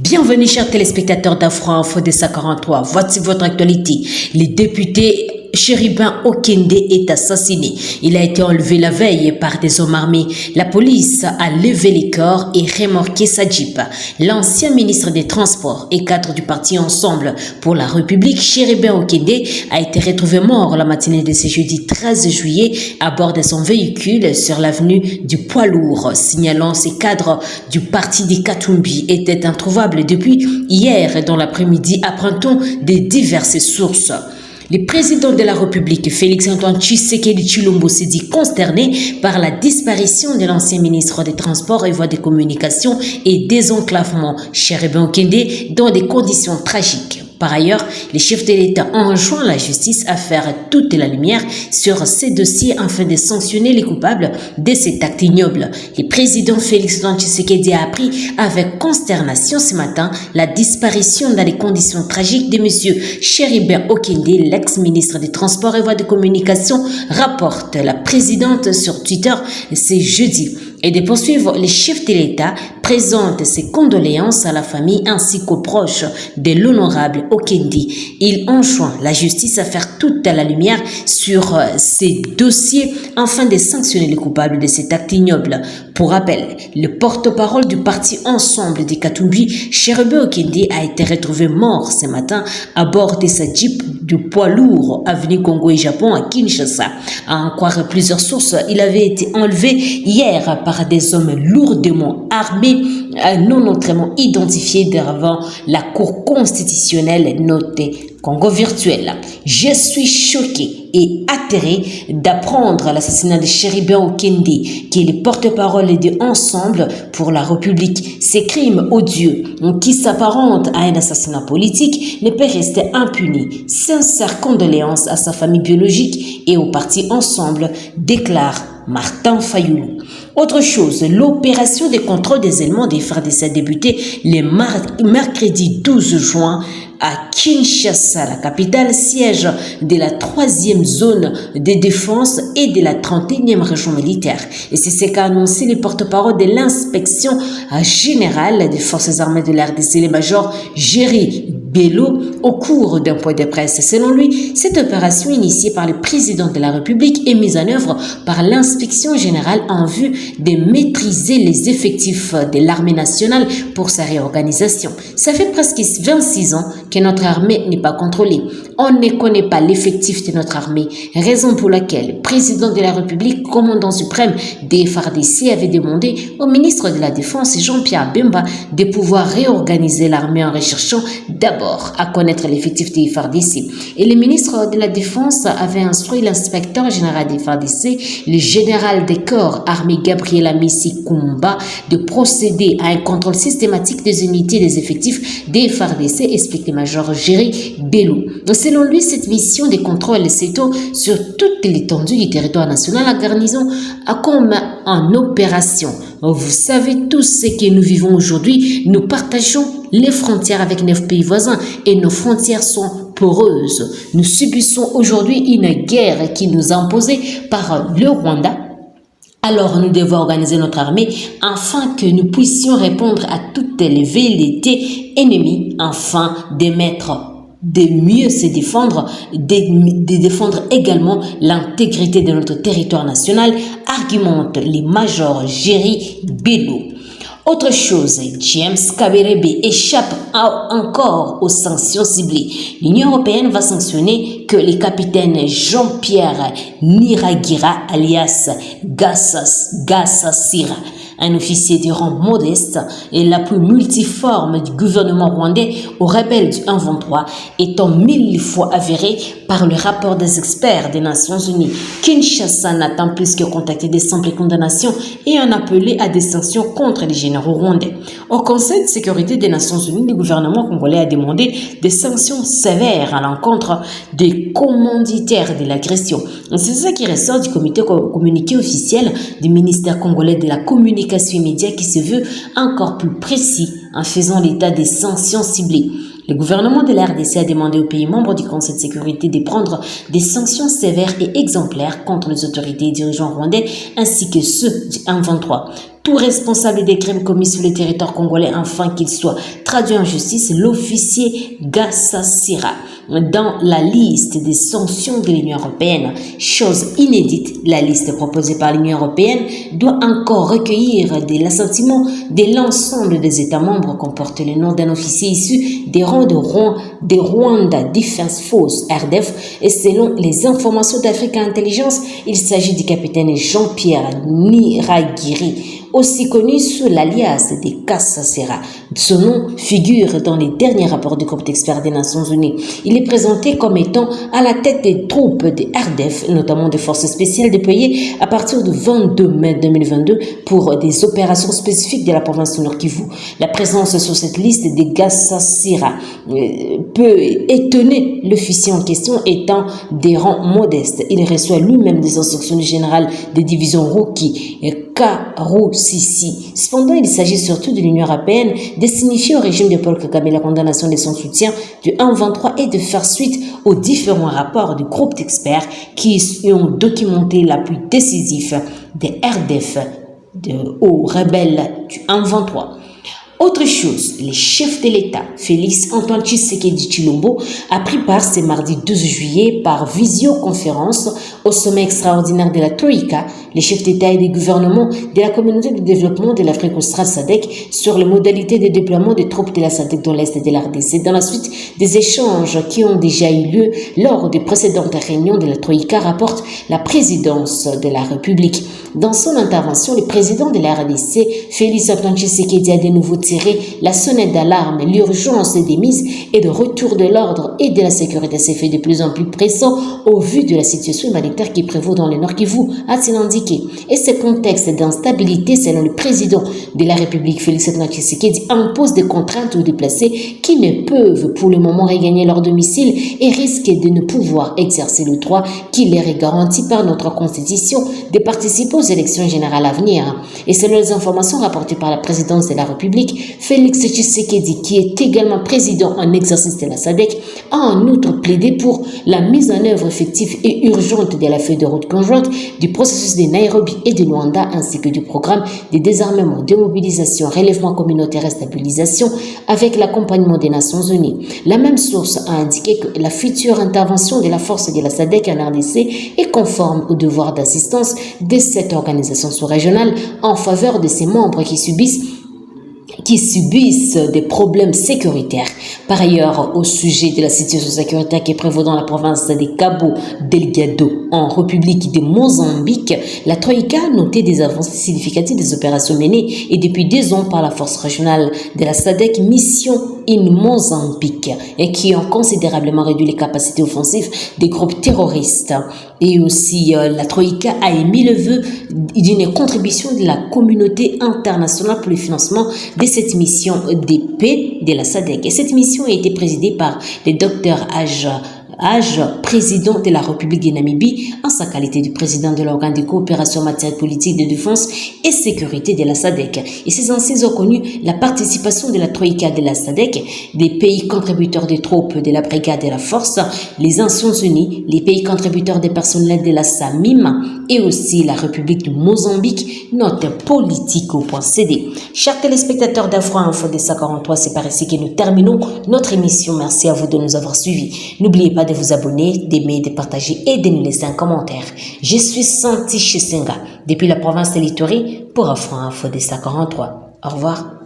Bienvenue chers téléspectateurs d'Afro Info de 43. Voici votre actualité. Les députés Chéribin Okende est assassiné. Il a été enlevé la veille par des hommes armés. La police a levé les corps et remorqué sa jeep. L'ancien ministre des Transports et cadre du parti Ensemble pour la République, Chéribin Okende, a été retrouvé mort la matinée de ce jeudi 13 juillet à bord de son véhicule sur l'avenue du Poids Lourd, signalant ces cadres du parti des Katumbi étaient introuvables depuis hier dans l'après-midi, apprend-on de diverses sources. Le président de la République, Félix-Antoine Tshisekedi Tshilombo, s'est dit consterné par la disparition de l'ancien ministre des Transports et Voies de Communication et Désenclavement, Chéribin Okende, dans des conditions tragiques. Par ailleurs, les chefs de l'État enjoint la justice à faire toute la lumière sur ces dossiers afin de sanctionner les coupables de cet acte ignoble. Le président Félix-Antoine Tshisekedi a appris avec consternation ce matin la disparition dans les conditions tragiques de M. Chéribin Okende, l'ex-ministre des Transports et Voies de Communication, rapporte la présidente sur Twitter ce jeudi. Et de poursuivre, les chefs de l'État présentent ses condoléances à la famille ainsi qu'aux proches de l'honorable Okende. Il enjoint la justice à faire toute la lumière sur ces dossiers afin de sanctionner les coupables de cet acte ignoble. Pour rappel, le porte-parole du parti Ensemble des Katumbi, Chéribin Okende, a été retrouvé mort ce matin à bord de sa jeep du Poids Lourd, avenue Congo et Japon à Kinshasa. À en croire plusieurs sources, il avait été enlevé hier par des hommes lourdement armés, non autrement identifiés devant la Cour constitutionnelle notée Congo virtuel. Je suis choqué et atterré d'apprendre l'assassinat de Chéribin Okende, qui est le porte-parole de Ensemble pour la République. Ces crimes odieux qui s'apparentent à un assassinat politique ne peuvent rester impunis. Sincères condoléances à sa famille biologique et au parti Ensemble, déclare Martin Fayoulou. Autre chose, l'opération de contrôle des éléments des FARDC a débuté le mercredi 12 juin à Kinshasa, la capitale, siège de la 3e zone de défense et de la 31e région militaire. Et c'est ce qu'a annoncé le porte-parole de l'inspection générale des forces armées de l'RDC, le major Géry Bello, au cours d'un point de presse. Selon lui, cette opération initiée par le président de la République est mise en œuvre par l'inspection générale en vue de maîtriser les effectifs de l'armée nationale pour sa réorganisation. Ça fait presque 26 ans que notre armée n'est pas contrôlée. On ne connaît pas l'effectif de notre armée, raison pour laquelle le président de la République, commandant suprême des FARDC, avait demandé au ministre de la Défense, Jean-Pierre Bemba, de pouvoir réorganiser l'armée en recherchant d'abord à connaître l'effectif des FARDC. Et le ministre de la Défense avait instruit l'inspecteur général des FARDC, le général des corps armés Gabriel Amissi Kumba, de procéder à un contrôle systématique des unités des effectifs des FARDC, explique le major Géry Bello. Selon lui, cette mission de contrôle s'étend sur toute l'étendue du territoire national. La garnison a comme en opération. Vous savez tous ce que nous vivons aujourd'hui. Nous partageons les frontières avec 9 pays voisins et nos frontières sont poreuses. Nous subissons aujourd'hui une guerre qui nous a imposée par le Rwanda. Alors nous devons organiser notre armée afin que nous puissions répondre à toutes les velléités ennemies afin de mieux se défendre, de défendre également l'intégrité de notre territoire national, argumente le major Géry Bello. Autre chose, James Kabarebe échappe encore aux sanctions ciblées. L'Union européenne va sanctionner que le capitaine Jean-Pierre Niragira, alias Gassasira, un officier de rang modeste et la plus multiforme du gouvernement rwandais aux rebelles du 1-23, étant 1000 fois avéré par le rapport des experts des Nations Unies. Kinshasa n'attend plus que contacter des simples condamnations et en appeler à des sanctions contre les généraux rwandais. Au Conseil de sécurité des Nations Unies, le gouvernement congolais a demandé des sanctions sévères à l'encontre des commanditaires de l'agression. C'est ça qui ressort du communiqué officiel du ministère congolais de la communication immédiate qui se veut encore plus précis en faisant l'état des sanctions ciblées. Le gouvernement de la RDC a demandé aux pays membres du Conseil de sécurité de prendre des sanctions sévères et exemplaires contre les autorités et dirigeants rwandais ainsi que ceux du M23. tout responsable des crimes commis sur le territoire congolais afin qu'il soit traduit en justice, l'officier Gassasira dans la liste des sanctions de l'Union européenne. Chose inédite, la liste proposée par l'Union européenne doit encore recueillir l'assentiment de l'ensemble des États membres, comporte le nom d'un officier issu des rangs de Rwanda Defense Force RDF, et selon les informations d'Africa Intelligence, il s'agit du capitaine Jean-Pierre Niragiri, aussi connu sous l'alias de Gassasira. Son nom figure dans les derniers rapports du groupe d'experts des Nations Unies. Il est présenté comme étant à la tête des troupes de RDF, notamment des forces spéciales déployées à partir du 22 mai 2022 pour des opérations spécifiques de la province du Nord Kivu. La présence sur cette liste de Gassasira peut étonner l'officier en question étant des rangs modestes. Il reçoit lui-même des instructions du général des divisions Ruki Karusisi. Cependant, il s'agit surtout de l'Union européenne de signifier au régime de Paul Kagame la condamnation de son soutien du 1-23 et de faire suite aux différents rapports du groupe d'experts qui ont documenté l'appui décisif des RDF aux rebelles du 1-23. Autre chose, les chefs de l'État, Félix Antoine Tshisekedi Tshilombo, a pris part ce mardi 12 juillet par visioconférence au sommet extraordinaire de la Troïka, les chefs d'État et des gouvernements de la communauté de développement de l'Afrique australe SADC sur les modalités de déploiement des troupes de la SADC dans l'Est de la RDC. Dans la suite des échanges qui ont déjà eu lieu lors des précédentes réunions de la Troïka, rapporte la présidence de la République. Dans son intervention, le président de la RDC, Félix Antoine Tshisekedi, a de nouveau tiré la sonnette d'alarme. L'urgence des mises et de retour de l'ordre et de la sécurité s'est fait de plus en plus pressant au vu de la situation humanitaire qui prévaut dans le Nord Kivu, a-t-il indiqué. Et ce contexte d'instabilité, selon le président de la République, Félix Antoine Tshisekedi, impose des contraintes aux déplacés qui ne peuvent pour le moment regagner leur domicile et risquent de ne pouvoir exercer le droit qui leur est garanti par notre constitution de participer aux élections générales à venir. Et selon les informations rapportées par la présidence de la République, Félix Tshisekedi, qui est également président en exercice de la SADC, a en outre plaidé pour la mise en œuvre effective et urgente de la feuille de route conjointe, du processus de Nairobi et de Luanda, ainsi que du programme de désarmement, démobilisation, relèvement communautaire et stabilisation avec l'accompagnement des Nations Unies. La même source a indiqué que la future intervention de la force de la SADC en RDC est conforme au devoir d'assistance de cette organisation sous-régionale en faveur de ses membres qui subissent des problèmes sécuritaires. Par ailleurs, au sujet de la situation sécuritaire qui prévaut dans la province de Cabo Delgado en République de Mozambique, la Troïka a noté des avancées significatives des opérations menées et depuis 2 ans par la force régionale de la SADC Mission in Mozambique et qui ont considérablement réduit les capacités offensives des groupes terroristes. Et aussi, la Troïka a émis le vœu d'une contribution de la communauté internationale pour le financement de cette mission de paix de la SADC. Et cette mission a été présidée par le docteur président de la République de Namibie, en sa qualité de président de l'organe de coopération en matière politique de défense et sécurité de la SADC. Et ces anciens ont connu la participation de la Troïka de la SADC, des pays contributeurs des troupes de la brigade de la force, les Nations Unies, les pays contributeurs des personnels de la SAMIM et aussi la République du Mozambique, note politico.cd. Chers téléspectateurs d'Afro-Info de 43, c'est par ici que nous terminons notre émission. Merci à vous de nous avoir suivis. N'oubliez pas de vous abonner, d'aimer, de partager et de nous laisser un commentaire. Je suis Santi Chisenga depuis la province de l'Ituri pour Afro-Info de 43. Au revoir.